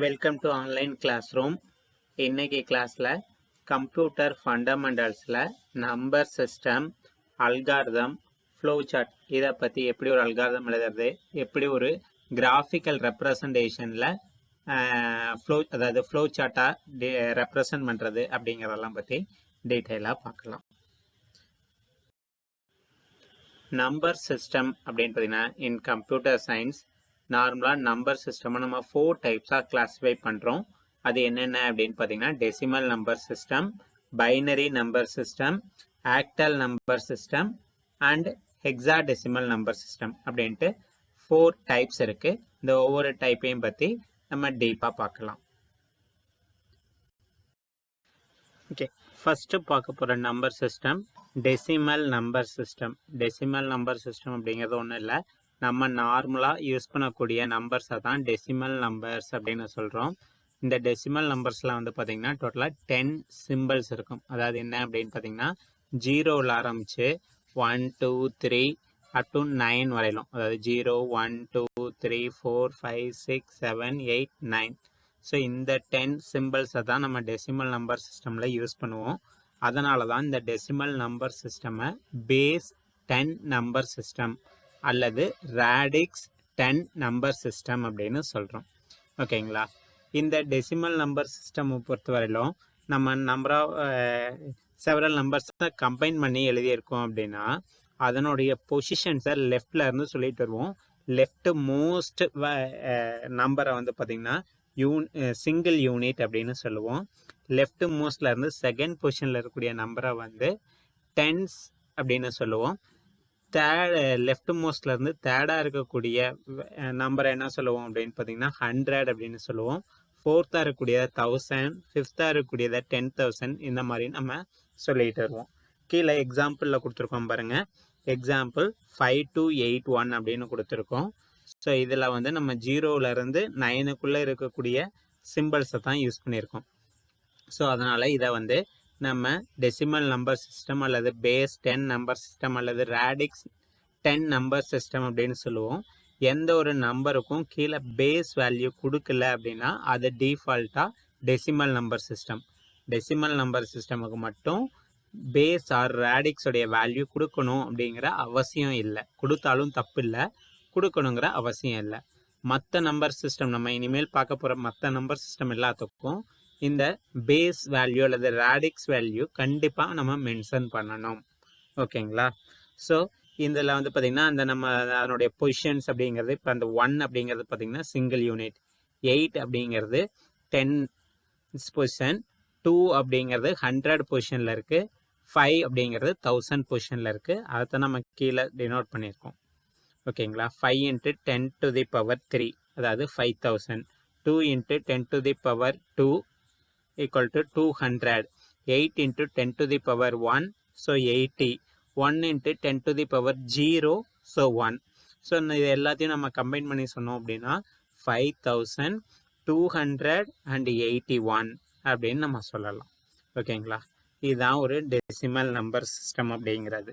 Welcome to online classroom. இன்னைக்கு கிளாஸில் computer ஃபண்டமெண்டல்ஸில் number system, algorithm, flow chart இதை பற்றி எப்படி ஒரு அல்காரிதம் எழுதுறது, எப்படி ஒரு கிராஃபிக்கல் ரெப்ரசன்டேஷனில் ஃப்ளோ சார்ட்டாக ரெப்ரசன்ட் பண்ணுறது அப்படிங்கிறதெல்லாம் பற்றி டீட்டெயிலாக பார்க்கலாம். நம்பர் சிஸ்டம் அப்படின்னு பார்த்தீங்கன்னா இன் கம்ப்யூட்டர் சயின்ஸ் நார்மலாக நம்பர் சிஸ்டம் நம்ம 4 டைப்ஸாக கிளாஸிஃபை பண்ணுறோம். அது என்னென்ன அப்படின்னு பார்த்தீங்கன்னா decimal number system, binary number system, octal number system and hexadecimal number system அப்படின்ட்டு 4 டைப்ஸ் இருக்குது. இந்த ஒவ்வொரு டைப்பையும் பற்றி நம்ம டீப்பாக பார்க்கலாம். ஓகே, ஃபஸ்ட்டு பார்க்க போகிற number system decimal number system. Decimal number system அப்படிங்கிறது ஒன்றும் இல்லை, நம்ம நார்மலாக யூஸ் பண்ணக்கூடிய நம்பர்ஸை தான் டெசிமல் நம்பர்ஸ் அப்படின்னு சொல்கிறோம். இந்த டெசிமல் நம்பர்ஸில் வந்து பார்த்திங்கன்னா டோட்டலாக 10 சிம்பிள்ஸ் இருக்கும். அதாவது என்ன அப்படின்னு பார்த்தீங்கன்னா 0வில் ஆரம்பித்து 1 2 3 அப் டு 9 வரையிலும், அதாவது 0 1 2 3 4 5 6 7 8 9. ஸோ இந்த 10 சிம்பிள்ஸை தான் நம்ம டெசிமல் நம்பர் சிஸ்டமில் யூஸ் பண்ணுவோம். அதனால தான் இந்த டெசிமல் நம்பர் சிஸ்டமை பேஸ் 10 நம்பர் சிஸ்டம் அல்லது ரேடிக்ஸ் 10 நம்பர் சிஸ்டம் அப்படின்னு சொல்கிறோம். ஓகேங்களா, இந்த டெசிமல் நம்பர் சிஸ்டம் பொறுத்தவரையிலும் நம்ம நம்பர் ஆஃப் செவரல் நம்பர்ஸை கம்பைன் பண்ணி எழுதியிருக்கோம் அப்படின்னா அதனுடைய பொசிஷன்ஸை லெஃப்டில் இருந்து சொல்லிட்டு வருவோம். லெஃப்ட் மோஸ்ட் நம்பரை வந்து பார்த்திங்கன்னா சிங்கிள் யூனிட் அப்படின்னு சொல்லுவோம். லெஃப்ட் மோஸ்ட்ல இருந்து செகண்ட் பொசிஷனில் இருக்கக்கூடிய நம்பரை வந்து டென்ஸ் அப்படின்னு சொல்லுவோம். லெஃப்ட் மோஸ்ட்ல இருந்து தேர்டாக இருக்கக்கூடிய நம்பரை என்ன சொல்லுவோம் அப்படின்னு பார்த்தீங்கன்னா 100 அப்படின்னு சொல்லுவோம். ஃபோர்த்தாக இருக்கக்கூடியதை 1000, ஃபிஃப்த்தாக இருக்கக்கூடியதை 10,000, இந்த மாதிரி நம்ம சொல்லிட்டு வருவோம். கீழே எக்ஸாம்பிளில் கொடுத்துருக்கோம் பாருங்க. எக்ஸாம்பிள் 5281 அப்படின்னு கொடுத்துருக்கோம். ஸோ இதில் வந்து நம்ம 0லேருந்து 9க்குள்ளே இருக்கக்கூடிய சிம்பிள்ஸை தான் யூஸ் பண்ணியிருக்கோம். ஸோ அதனால் இதை வந்து நம்ம டெசிமல் நம்பர் சிஸ்டம் அல்லது பேஸ் 10 நம்பர் சிஸ்டம் அல்லது ரேடிக்ஸ் 10 நம்பர் சிஸ்டம் அப்படின்னு சொல்லுவோம். எந்த ஒரு நம்பருக்கும் கீழே பேஸ் வேல்யூ கொடுக்கல அப்படின்னா அது டிஃபால்ட்டாக decimal number system. Decimal number சிஸ்டமுக்கு மட்டும் பேஸ் ஆர் ரேடிக்ஸோடைய வேல்யூ கொடுக்கணும் அப்படிங்கிற அவசியம் இல்லை. கொடுத்தாலும் தப்பு இல்லை, கொடுக்கணுங்கிற அவசியம் இல்லை. மற்ற நம்பர் சிஸ்டம் நம்ம இனிமேல் பார்க்க போகிற மற்ற நம்பர் சிஸ்டம் எல்லாத்துக்கும் இந்த பேஸ் வேல்யூ அல்லது ரேடிக்ஸ் வேல்யூ கண்டிப்பாக நம்ம மென்ஷன் பண்ணணும். ஓகேங்களா, ஸோ இதில் வந்து பார்த்திங்கன்னா அந்த நம்ம அதனுடைய பொசிஷன்ஸ் அப்படிங்கிறது இப்போ அந்த 1 அப்படிங்கிறது பார்த்திங்கன்னா சிங்கிள் யூனிட், 8 அப்படிங்கிறது 10 பொசிஷன், 2 அப்படிங்கிறது 100 பொசிஷனில் இருக்குது, 5 அப்படிங்கிறது 1000 பொசிஷனில் இருக்குது. அதை நம்ம கீழே டினோட் பண்ணியிருக்கோம். ஓகேங்களா, 5 × 10⁻³ அதாவது 5000, 2 × 10⁻² equal to 200, 8 × 10⁻1 so 80, 1 × 10⁻0 so 1. So இது எல்லாத்தையும் நம்ம கம்பைன் பண்ணி சொன்னோம் அப்படின்னா 5281 அப்படின்னு நம்ம சொல்லலாம். ஓகேங்களா, இதுதான் ஒரு டெசிமல் நம்பர் சிஸ்டம் அப்படிங்கிறது.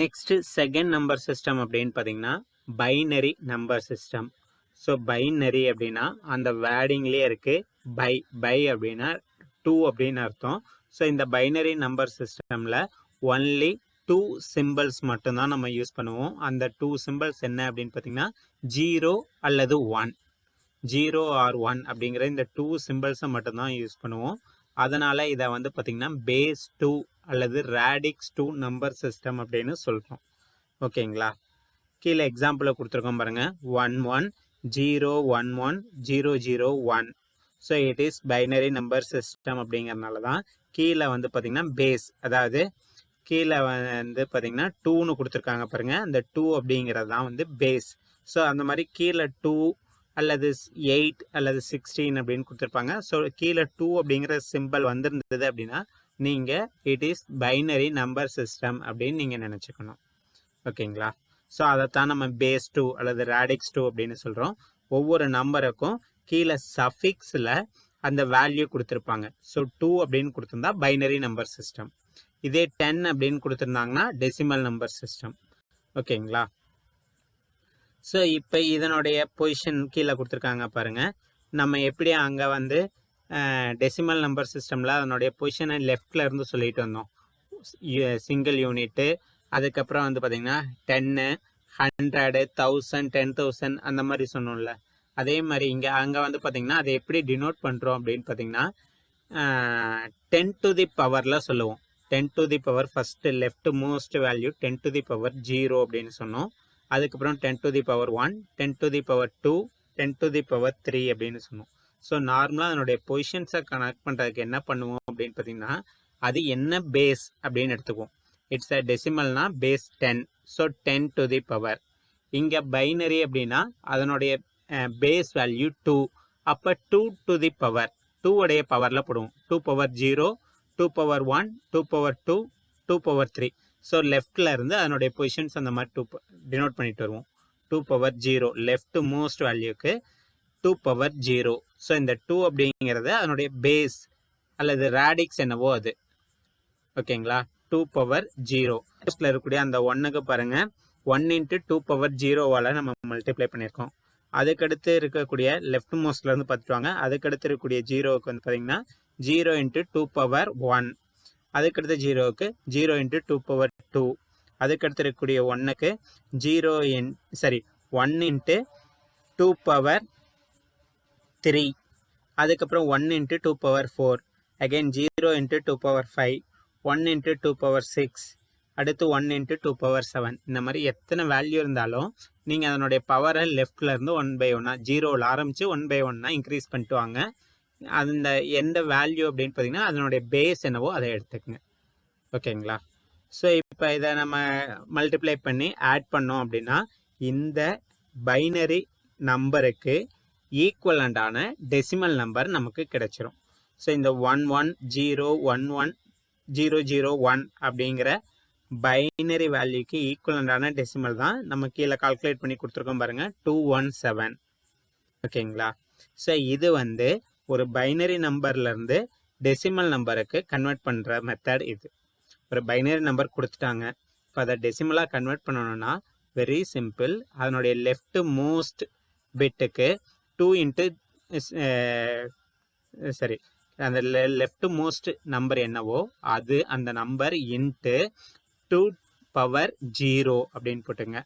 நெக்ஸ்ட் செகண்ட் நம்பர் சிஸ்டம் அப்படின்னு பார்த்தீங்கன்னா binary number system. So binary அப்படின்னா அந்த வேர்டிங்லேயே இருக்குது, பை அப்படின்னா 2 அப்படின்னு அர்த்தம். ஸோ இந்த பைனரி நம்பர் சிஸ்டமில் ஒன்லி 2 சிம்பிள்ஸ் மட்டும்தான் நம்ம யூஸ் பண்ணுவோம். அந்த 2 சிம்பிள்ஸ் என்ன அப்படின்னு பார்த்தீங்கன்னா 0 அல்லது 1, 0 or 1 அப்படிங்கிற இந்த 2 சிம்பிள்ஸை மட்டும்தான் யூஸ் பண்ணுவோம். அதனால் இதை வந்து பார்த்திங்கன்னா பேஸ் 2 அல்லது ரேடிக்ஸ் 2 நம்பர் சிஸ்டம் அப்படின்னு சொல்கிறோம். ஓகேங்களா, கீழே எக்ஸாம்பிளை கொடுத்துருக்கோம் பாருங்கள். 11 0 11 0 0 1. So it is binary number system அப்படிங்கிறதுனால தான் கீழே வந்து பார்த்திங்கன்னா பேஸ், அதாவது கீழே வந்து பார்த்திங்கன்னா 2ன்னு கொடுத்துருக்காங்க பாருங்கள். அந்த 2 அப்படிங்கிறது தான் வந்து பேஸ். ஸோ அந்த மாதிரி கீழே 2 அல்லது 8 அல்லது 16 அப்படின்னு கொடுத்துருப்பாங்க. ஸோ கீழே 2 அப்படிங்கிற சிம்பிள் வந்துருந்தது அப்படின்னா நீங்கள் it is binary number system அப்படின்னு நீங்கள் நினச்சிக்கணும். ஓகேங்களா, ஸோ அதைத்தான் நம்ம பேஸ் 2 அல்லது ரேடிக்ஸ் 2 அப்படின்னு சொல்கிறோம். ஒவ்வொரு நம்பருக்கும் கீழே சஃபிக்ஸில் அந்த வேல்யூ கொடுத்துருப்பாங்க. ஸோ 2 அப்படின்னு கொடுத்துருந்தா பைனரி நம்பர் சிஸ்டம், இதே 10 அப்படின்னு கொடுத்துருந்தாங்கன்னா டெசிமல் நம்பர் சிஸ்டம். ஓகேங்களா, ஸோ இப்போ இதனுடைய பொசிஷன் கீழே கொடுத்துருக்காங்க பாருங்கள். நம்ம எப்படி அங்கே வந்து டெசிமல் நம்பர் சிஸ்டமில் அதனுடைய பொசிஷனை லெஃப்டில் இருந்து சொல்லிட்டு வந்தோம். சிங்கிள் யூனிட்டு, அதுக்கப்புறம் வந்து பார்த்திங்கன்னா 10, 100, 1000, 10,000 அந்த மாதிரி சொன்னோம்ல. அதே மாதிரி அங்கே வந்து பார்த்திங்கன்னா அதை எப்படி டினோட் பண்ணுறோம் அப்படின்னு பார்த்திங்கன்னா 10 to the பவரில் சொல்லுவோம். 10 to the power first left most value 10 to the power 0 அப்படின்னு சொன்னோம். அதுக்கப்புறம் 10 to the power 1, 10 to the power 2, 10 to the power 3 அப்படின்னு சொன்னோம். ஸோ நார்மலாக அதனுடைய பொசிஷன்ஸை கனெக்ட் பண்ணுறதுக்கு என்ன பண்ணுவோம் அப்படின்னு பார்த்தீங்கன்னா அது என்ன பேஸ் அப்படின்னு எடுத்துக்குவோம். இட்ஸ் அ டெசிமல்னா base 10. So 10 to the power. இங்கே பைனரி அப்படின்னா அதனுடைய பேஸ் வேல்யூ 2. அப்போ 2 to the பவர் 2 உடைய பவரில் போடுவோம். 2 power 0, 2 power 1, 2 power 2, 2 power 3. So லெஃப்டில் இருந்து அதனுடைய பொசிஷன்ஸ் அந்த மாதிரி 2 டினோட் பண்ணிட்டு வருவோம். 2 பவர் 0 லெஃப்ட் மோஸ்ட் வேல்யூக்கு 2 பவர் 0. ஸோ இந்த 2 அப்படிங்கிறது அதனுடைய பேஸ் அல்லது ரேடிக்ஸ் என்னவோ அது. ஓகேங்களா? 2 பவர் 0 ஃபர்ஸ்ட்ல இருக்கக்கூடிய அந்த 1க்கு பாருங்கள் 1 into 2 பவர் 0வால் நம்ம மல்டிப்ளை பண்ணியிருக்கோம். அதுக்கடுத்து இருக்கக்கூடிய லெஃப்ட் மோஸ்ட்லேருந்து பார்த்துட்டு வாங்க. அதுக்கடுத்து இருக்கக்கூடிய 0க்கு வந்து பார்த்தீங்கன்னா 0 into 2 பவர் 1. அதுக்கடுத்து 0க்கு 0 into 2 பவர் 2. அதுக்கடுத்து இருக்கக்கூடிய 1க்கு 1 into 2 பவர் 3. அதுக்கப்புறம் 1 into 2 power 4. Again 0 into 2 power 5. 1 into 2 power 6. அடுத்து 1 into 2 பவர் 7. இந்த மாதிரி எத்தனை வேல்யூ இருந்தாலும் நீங்கள் அதனுடைய பவரை லெஃப்டில் இருந்து 1/1 0வில் ஆரம்பித்து 1/1 இன்க்ரீஸ் பண்ணிட்டு வாங்க. அந்த எந்த வேல்யூ அப்படின்னு பார்த்தீங்கன்னா அதனுடைய பேஸ் என்னவோ அதை எடுத்துக்கங்க. ஓகேங்களா? ஸோ இப்போ இதை நம்ம மல்டிப்ளை பண்ணி ஆட் பண்ணோம் அப்படின்னா இந்த பைனரி நம்பருக்கு ஈக்குவலண்டான டெசிமல் நம்பர் நமக்கு கிடைச்சிரும். ஸோ இந்த 11011001 அப்படிங்கிற பைனரி வேல்யூக்கு ஈக்குவலண்டான டெசிமல் தான் நம்ம கீழே கால்குலேட் பண்ணி கொடுத்துருக்கோம் பாருங்கள் 217. ஓகேங்களா? ஸோ இது வந்து ஒரு பைனரி நம்பர்லேருந்து டெசிமல் நம்பருக்கு கன்வெர்ட் பண்ணுற மெத்தட் இது. ஒரு பைனரி நம்பர் கொடுத்துட்டாங்க. இப்போ அதை டெசிமலாக கன்வெர்ட் பண்ணணும்னா வெரி சிம்பிள். அதனுடைய லெஃப்ட் மோஸ்ட் பிட்டுக்கு 2 into அந்த லெஃப்ட் மோஸ்ட் நம்பர் என்னவோ அது அந்த நம்பர் இன்ட்டு 2 பவர் 0 அப்படின்னு போட்டுங்க.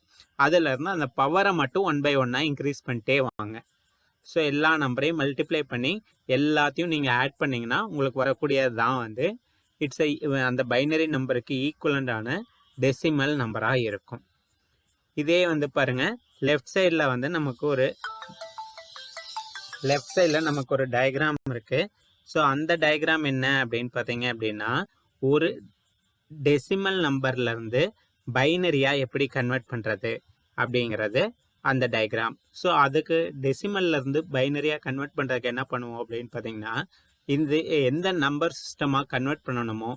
அதிலிருந்து அந்த பவரை மட்டும் 1/1 இன்க்ரீஸ் பண்ணிட்டே வாங்க. ஸோ எல்லா நம்பரையும் மல்டிப்ளை பண்ணி எல்லாத்தையும் நீங்கள் ஆட் பண்ணிங்கன்னா உங்களுக்கு வரக்கூடியது தான் வந்து அந்த பைனரி நம்பருக்கு ஈக்குவலண்டான டெசிமல் நம்பராக இருக்கும். இதே வந்து பாருங்கள் லெஃப்ட் சைடில் வந்து நமக்கு ஒரு டயக்ராம் இருக்குது. ஸோ அந்த டயக்ராம் என்ன அப்படின்னு பார்த்தீங்க அப்படின்னா ஒரு டெசிமல் நம்பர்லேருந்து பைனரியாக எப்படி கன்வெர்ட் பண்ணுறது அப்படிங்கிறது அந்த டயக்ராம். ஸோ அதுக்கு டெசிமல்லேருந்து பைனரியாக கன்வெர்ட் பண்ணுறதுக்கு என்ன பண்ணுவோம் அப்படின்னு பார்த்தீங்கன்னா இந்த எந்த நம்பர் சிஸ்டமாக கன்வெர்ட் பண்ணணுமோ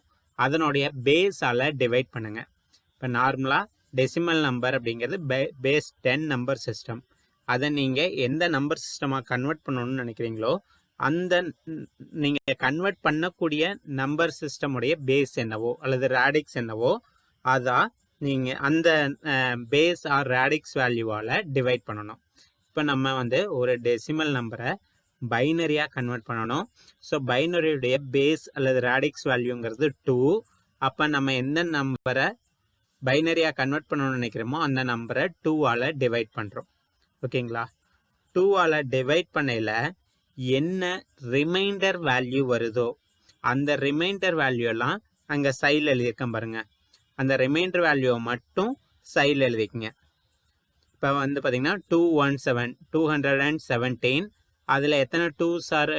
அதனுடைய பேஸால் டிவைட் பண்ணுங்கள். இப்போ நார்மலாக டெசிமல் நம்பர் அப்படிங்கிறது பேஸ் 10 நம்பர் சிஸ்டம். அதை நீங்கள் எந்த நம்பர் சிஸ்டமாக கன்வெர்ட் பண்ணணும்னு நினைக்கிறீங்களோ அந்த நீங்கள் கன்வெர்ட் பண்ணக்கூடிய நம்பர் சிஸ்டமுடைய பேஸ் என்னவோ அல்லது ரேடிக்ஸ் என்னவோ அதான் நீங்கள் அந்த பேஸ் ஆர் ரேடிக்ஸ் வேல்யூவால் டிவைட் பண்ணணும். இப்போ நம்ம வந்து ஒரு டெசிமல் நம்பரை பைனரியாக கன்வெர்ட் பண்ணணும். ஸோ பைனரியுடைய பேஸ் அல்லது ரேடிக்ஸ் வேல்யூங்கிறது 2. அப்போ நம்ம எந்த நம்பரை பைனரியாக கன்வெர்ட் பண்ணணும்னு நினைக்கிறோமோ அந்த நம்பரை 2ஆல் டிவைட் பண்ணுறோம். ஓகேங்களா? 2ஆல் டிவைட் பண்ணையில் என்ன ரிமைண்டர் வேல்யூ வருதோ அந்த ரிமைண்டர் வேல்யூலாம் அங்கே சைடில் எழுதியிருக்கேன் பாருங்கள். அந்த ரிமைண்டர் வேல்யூவை மட்டும் சைடில் எழுதிக்கங்க. இப்போ வந்து பார்த்திங்கன்னா 217 அதில் எத்தனை 2s ஆர்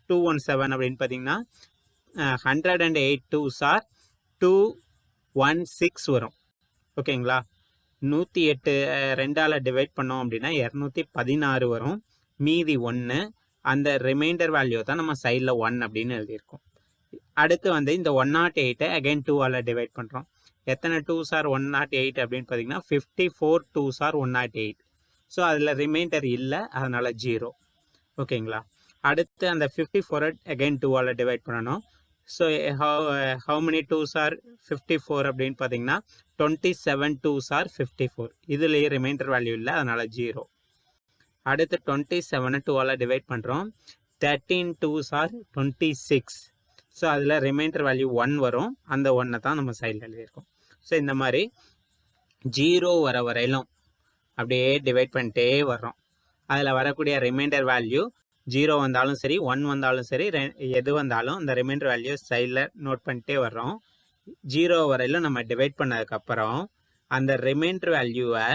217 அப்படின்னு பார்த்தீங்கன்னா 108 2s ஆர் 216 வரும். ஓகேங்களா? 108 2ஆல் டிவைட் பண்ணோம் அப்படின்னா 216 வரும். மீதி 1 அந்த ரிமைண்டர் வேல்யூ தான் நம்ம சைடில் 1 அப்படின்னு எழுதியிருக்கோம். அடுத்து வந்து இந்த 108 அகைன் 2ஆல் டிவைட் பண்ணுறோம். எத்தனை 2s ஆர் 108 அப்படின்னு பார்த்தீங்கன்னா 54 2s ஆர் 108. ஸோ அதில் ரிமைண்டர் இல்லை, அதனால் 0. ஓகேங்களா? அடுத்து அந்த 54 அகைன் 2ஆல் டிவைட் பண்ணணும். So how many 2s are 54 அப்படின்னு பார்த்தீங்கன்னா 27 2s are 54. இதுலேயே ரிமைண்டர் வேல்யூ இல்லை, அதனால் 0. அடுத்து 27 2ஆல் டிவைட் பண்ணுறோம். 13 2s are 26. ஸோ அதில் ரிமைண்டர் வேல்யூ 1 வரும், அந்த 1 தான் நம்ம சைடில் எழுதியிருக்கோம். ஸோ இந்த மாதிரி 0 வர வரையிலும் அப்படியே டிவைட் பண்ணிட்டே வர்றோம். அதில் வரக்கூடிய ரிமைண்டர் வேல்யூ 0 வந்தாலும் சரி 1 வந்தாலும் சரி எது வந்தாலும் அந்த ரிமைண்டர் வேல்யூ சைடில் நோட் பண்ணிட்டே வர்றோம். 0 வரையிலும் நம்ம டிவைட் பண்ணதுக்கப்புறம் அந்த ரிமைண்டர் வேல்யூவை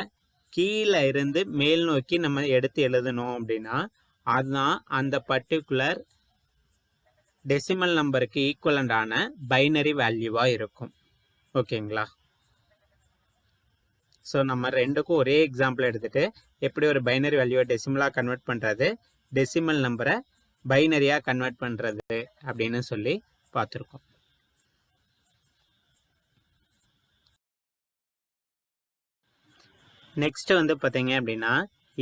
கீழே இருந்து மேல் நோக்கி நம்ம எடுத்து எழுதணும் அப்படின்னா அதுதான் அந்த பர்டிகுலர் டெசிமல் நம்பருக்கு ஈக்குவலண்டான பைனரி வேல்யூவாக இருக்கும். ஓகேங்களா? ஸோ நம்ம ரெண்டுக்கும் ஒரே எக்ஸாம்பிள் எடுத்துகிட்டு எப்படி ஒரு பைனரி வேல்யூவை டெசிமலாக கன்வெர்ட் பண்ணுறது, டெசிமல் நம்பரை பைனரியாக கன்வெர்ட் பண்ணுறது அப்படின்னு சொல்லி பார்த்துருக்கோம். நெக்ஸ்ட் வந்து பார்த்தீங்க அப்படின்னா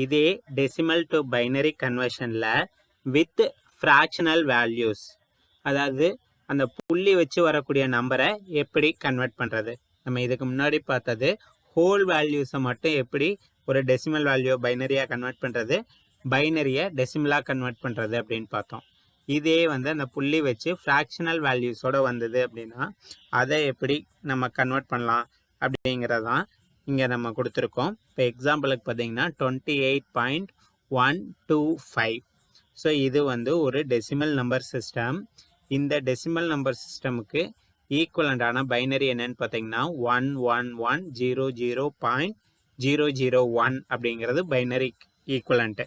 இதே டெசிமல் டு பைனரி கன்வர்ஷனில் வித் ஃப்ராக்ஷனல் வேல்யூஸ், அதாவது அந்த புள்ளி வச்சு வரக்கூடிய நம்பரை எப்படி கன்வெர்ட் பண்ணுறது. நம்ம இதுக்கு முன்னாடி பார்த்தது ஹோல் வேல்யூஸை மட்டும் எப்படி ஒரு டெசிமல் வேல்யூ பைனரியாக கன்வெர்ட் பண்ணுறது, பைனரியை டெசிமலாக கன்வெர்ட் பண்ணுறது அப்படின்னு பார்த்தோம். இதே வந்து அந்த புள்ளி வச்சு ஃப்ராக்ஷனல் வேல்யூஸோடு வந்தது அப்படின்னா அதை எப்படி நம்ம கன்வெர்ட் பண்ணலாம் அப்படிங்கிறதான் இங்கே நம்ம கொடுத்துருக்கோம். இப்போ எக்ஸாம்பிளுக்கு பார்த்தீங்கன்னா 28.125. ஸோ இது வந்து ஒரு டெசிமல் நம்பர் சிஸ்டம். இந்த டெசிமல் நம்பர் சிஸ்டமுக்கு ஈக்குவலண்டான பைனரி என்னன்னு பார்த்தீங்கன்னா 11100.001 அப்படிங்கிறது பைனரி ஈக்குவலண்ட்டு.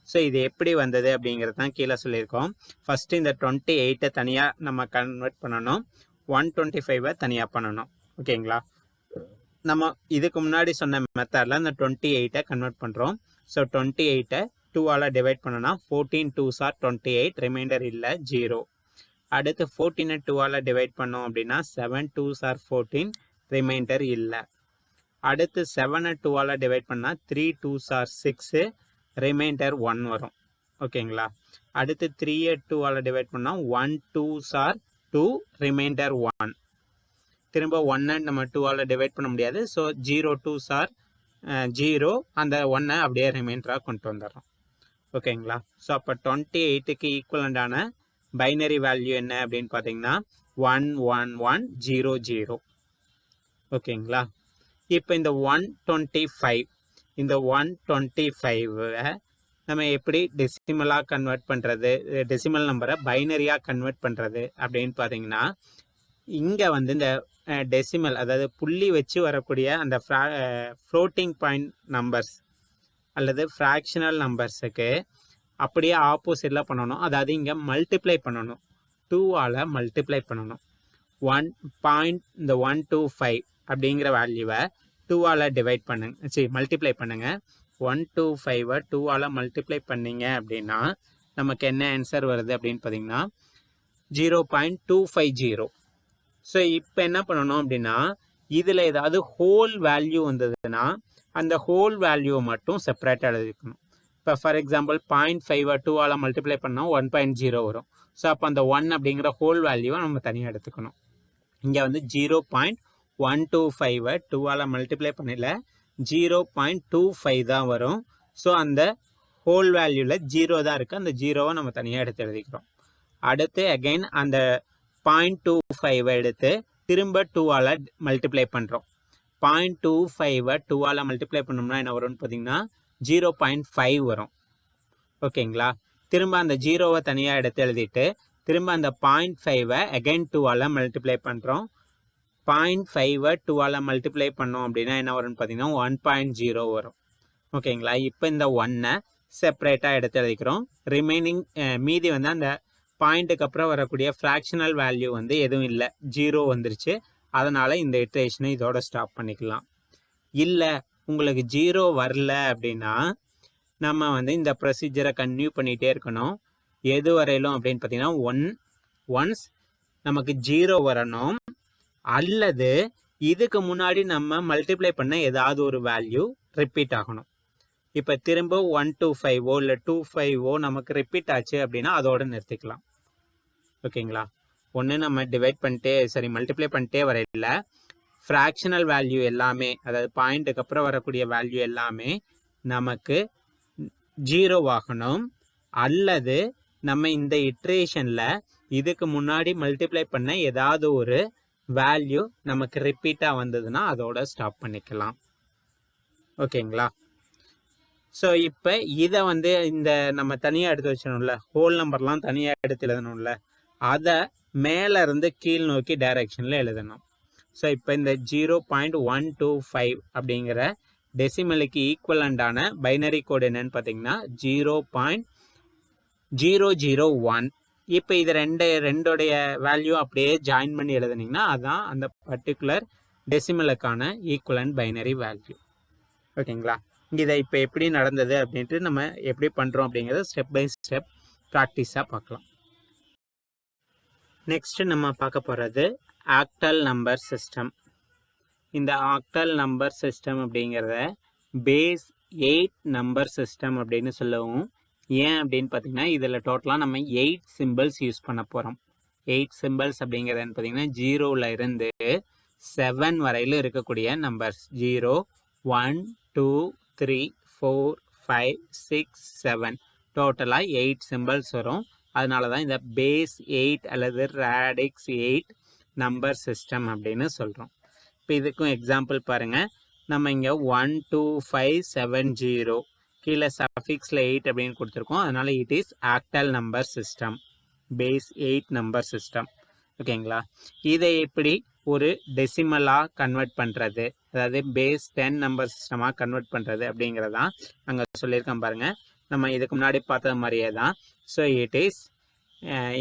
ஸோ இது எப்படி வந்தது அப்படிங்கிறது தான் கீழே சொல்லியிருக்கோம். ஃபஸ்ட்டு இந்த 28 தனியாக நம்ம கன்வெர்ட் பண்ணணும், 125 தனியாக பண்ணணும். ஓகேங்களா? நம்ம இதுக்கு முன்னாடி சொன்ன மெத்தடில் இந்த 28 கன்வெர்ட் பண்ணுறோம். ஸோ 28 2ஆல் டிவைட் பண்ணோன்னா 14 2s are 28, ரிமைண்டர் இல்லை 0. அடுத்து 14 2ஆல் டிவைட் பண்ணோம் அப்படின்னா 7 2s are 14, ரிமைண்டர் இல்லை. அடுத்து 7 2ஆல் டிவைட் பண்ணால் 3 2s are 6, ரிமைண்டர் 1 வரும். ஓகேங்களா? அடுத்து 3 2ஆல் டிவைட் பண்ணால் 1 2s are 2, ரிமைண்டர் 1. திரும்ப 1 நம்ம 2ஆல் டிவைட் பண்ண முடியாது. ஸோ 0 2s are 0, அந்த 1 அப்படியே ரிமைண்டராக கொண்டு வந்துடுறோம். ஓகேங்களா? ஸோ அப்போ 28க்கு ஈக்குவலண்டான பைனரி வேல்யூ என்ன அப்படின்னு பார்த்தீங்கன்னா 11100. ஓகேங்களா? இப்போ இந்த 125 நம்ம எப்படி டெசிமலாக கன்வெர்ட் பண்ணுறது, டெசிமல் நம்பரை பைனரியாக கன்வெர்ட் பண்ணுறது அப்படின்னு பார்த்தீங்கன்னா இங்கே வந்து இந்த டெசிமல், அதாவது புள்ளி வச்சு வரக்கூடிய அந்த ஃப்ளோட்டிங் பாயிண்ட் நம்பர்ஸ் அல்லது ஃப்ராக்ஷனல் நம்பர்ஸுக்கு அப்படியே ஆப்போசிட்டில் பண்ணணும். அதாவது இங்கே மல்டிப்ளை பண்ணணும், 2ஆல் மல்டிப்ளை பண்ணணும். இந்த 125 அப்படிங்கிற வேல்யூவை 2ஆல் டிவைட் பண்ணுங்க, மல்டிப்ளை பண்ணுங்கள். 125 2ஆல் மல்டிப்ளை பண்ணிங்க அப்படின்னா நமக்கு என்ன ஆன்சர் வருது அப்படின்னு பார்த்தீங்கன்னா 0.250. ஸோ இப்போ என்ன பண்ணணும் அப்படின்னா இதில் ஏதாவது ஹோல் வேல்யூ வந்ததுன்னா அந்த ஹோல் வேல்யூவை மட்டும் செப்பரேட்டாக எழுதிக்கணும். இப்போ ஃபார் எக்ஸாம்பிள் 0.5 2ஆல் மல்டிப்ளை பண்ணால் 1.0 வரும். ஸோ அப்போ அந்த 1 அப்படிங்கிற ஹோல் வேல்யூவை நம்ம தனியாக எடுத்துக்கணும். இங்கே வந்து 0.125 2ஆல் மல்டிப்ளை பண்ணல 0.25 தான் வரும். ஸோ அந்த ஹோல் வேல்யூவில் 0 தான் இருக்குது, அந்த 0வை நம்ம தனியாக எடுத்து எழுதிக்கிறோம். அடுத்து அகைன் அந்த 0.25 எடுத்து திரும்ப 2ஆல் மல்டிப்ளை பண்ணுறோம். 0.25 2ஆல் மல்டிப்ளை பண்ணோம்னா என்ன வரும்னு பார்த்தீங்கன்னா 0.5 வரும். ஓகேங்களா? திரும்ப அந்த 0வை தனியாக எடுத்து எழுதிட்டு திரும்ப அந்த 0.5 அகைன் 2ஆல் மல்டிப்ளை பண்ணுறோம். 0.5 2ஆல் மல்டிப்ளை பண்ணோம் அப்படின்னா என்ன வரும்னு பார்த்தீங்கன்னா 1.0 வரும். ஓகேங்களா? இப்போ இந்த 1 செப்பரேட்டாக எடுத்து எழுதிக்கிறோம். ரிமைனிங் மீதி வந்து அந்த பாயிண்ட்டுக்கு அப்புறம் வரக்கூடிய ஃப்ராக்ஷனல் வேல்யூ வந்து எதுவும் இல்லை, 0 வந்துருச்சு. அதனால் இந்த இட்ரேஷனை இதோட ஸ்டாப் பண்ணிக்கலாம். இல்லை உங்களுக்கு 0 வரல அப்படின்னா நம்ம வந்து இந்த ப்ரொசீஜரை கன்டினியூ பண்ணிகிட்டே இருக்கணும். எது வரையிலும் அப்படின்னு பார்த்தீங்கன்னா ஒன்ஸ் நமக்கு 0 வரணும், அல்லது இதுக்கு முன்னாடி நம்ம மல்டிப்ளை பண்ண ஏதாவது ஒரு வேல்யூ ரிப்பீட் ஆகணும். இப்போ திரும்ப 125 இல்லை 25 நமக்கு ரிப்பீட் ஆச்சு அப்படின்னா அதோடு நிறுத்திக்கலாம். ஓகேங்களா? ஒன்று நம்ம டிவைட் பண்ணிட்டே மல்டிப்ளை பண்ணிட்டே வரையில ஃப்ராக்ஷனல் வேல்யூ எல்லாமே, அதாவது பாயிண்ட்டுக்கு அப்புறம் வரக்கூடிய வேல்யூ எல்லாமே நமக்கு 0 ஆகணும். அல்லது நம்ம இந்த இட்ரேஷனில் இதுக்கு முன்னாடி மல்டிப்ளை பண்ண ஏதாவது ஒரு வேல்யூ நமக்கு ரிப்பீட்டாக வந்ததுன்னா அதோட ஸ்டாப் பண்ணிக்கலாம். ஓகேங்களா? ஸோ இப்போ இதை இந்த நம்ம தனியாக எடுத்து வச்சிடணும்ல, ஹோல் நம்பர்லாம் தனியாக எடுத்து எழுதணும்ல, அதை மேலே இருந்து கீழ் நோக்கி டைரக்ஷனில் எழுதணும். ஸோ இப்போ இந்த 0.125 அப்படிங்கிற டெசிமலுக்கு ஈக்குவலண்டான பைனரி கோடு என்னன்னு பார்த்தீங்கன்னா 0.001. இப்போ இது ரெண்டோடைய வேல்யூ அப்படியே ஜாயின் பண்ணி எழுதுனீங்கன்னா அதான் அந்த பர்டிகுலர் டெசிமலுக்கான ஈக்குவலண்ட் பைனரி வேல்யூ. ஓகேங்களா? இதை இப்போ எப்படி நடந்தது அப்படின்ட்டு நம்ம எப்படி பண்ணுறோம் அப்படிங்கிறத ஸ்டெப் பை ஸ்டெப் ப்ராக்டிஸாக பார்க்கலாம். நெக்ஸ்ட் நம்ம பார்க்க போகிறது ஆக்டல் நம்பர் சிஸ்டம். இந்த ஆக்டல் நம்பர் சிஸ்டம் அப்படிங்கிறத பேஸ் 8 நம்பர் சிஸ்டம் அப்படின்னு சொல்லவும். ஏன் அப்படின்னு பார்த்தீங்கன்னா இதில் டோட்டலாக நம்ம 8 சிம்பிள்ஸ் யூஸ் பண்ண போகிறோம். 8 சிம்பிள்ஸ் அப்படிங்கிறது பார்த்தீங்கன்னா 0ல் இருந்து 7 வரையிலும் இருக்கக்கூடிய நம்பர்ஸ். 0, 1, 2, 3, 4, 5, 6, 7 டோட்டலாக 8 சிம்பிள்ஸ் வரும். அதனால தான் இந்த பேஸ் 8 அல்லது ரேடிக்ஸ் 8 நம்பர் சிஸ்டம் அப்படின்னு சொல்கிறோம். இப்போ இதுக்கும் எக்ஸாம்பிள் பாருங்கள். நம்ம இங்கே 1, 2, 5, 7, 0 கீழே சஃபிக்ஸில் 8 அப்படின்னு கொடுத்துருக்கோம். அதனால் it is octal number system, base 8 number system. ஓகேங்களா? இதை எப்படி ஒரு டெசிமலாக கன்வெர்ட் பண்ணுறது, அதாவது பேஸ் 10 நம்பர் சிஸ்டமாக கன்வெர்ட் பண்ணுறது அப்படிங்கிறதான் அங்கே சொல்லியிருக்கேன் பாருங்கள். நம்ம இதுக்கு முன்னாடி பார்த்தது மாதிரியே தான். ஸோ இட் இஸ்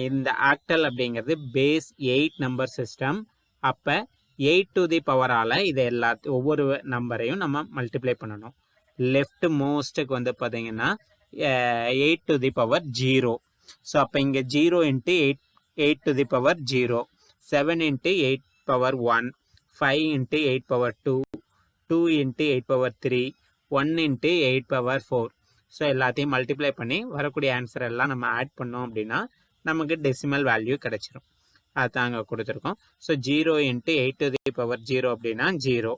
இந்த ஆக்டல் அப்படிங்கிறது பேஸ் 8 நம்பர் சிஸ்டம். அப்போ 8 to the பவரால் இதை ஒவ்வொரு நம்பரையும் நம்ம மல்டிப்ளை பண்ணணும். லெஃப்ட் மோஸ்ட்டுக்கு பார்த்தீங்கன்னா 8 to the பவர் 0. ஸோ அப்போ இங்கே 0 into 8 to the power 0, 7 into 8 power 1, 5 into 8 power 2, 2 into 8 power 3, 1 into 8 power 4. So எல்லாத்தையும் மல்டிப்ளை பண்ணி வரக்கூடிய ஆன்சர் எல்லாம் நம்ம ஆட் பண்ணோம் அப்படின்னா நமக்கு டெசிமல் வேல்யூ கிடைச்சிரும். அதுதான் அங்கே கொடுத்துருக்கோம். So 0 into 8 to the power 0 அப்படின்னா 0,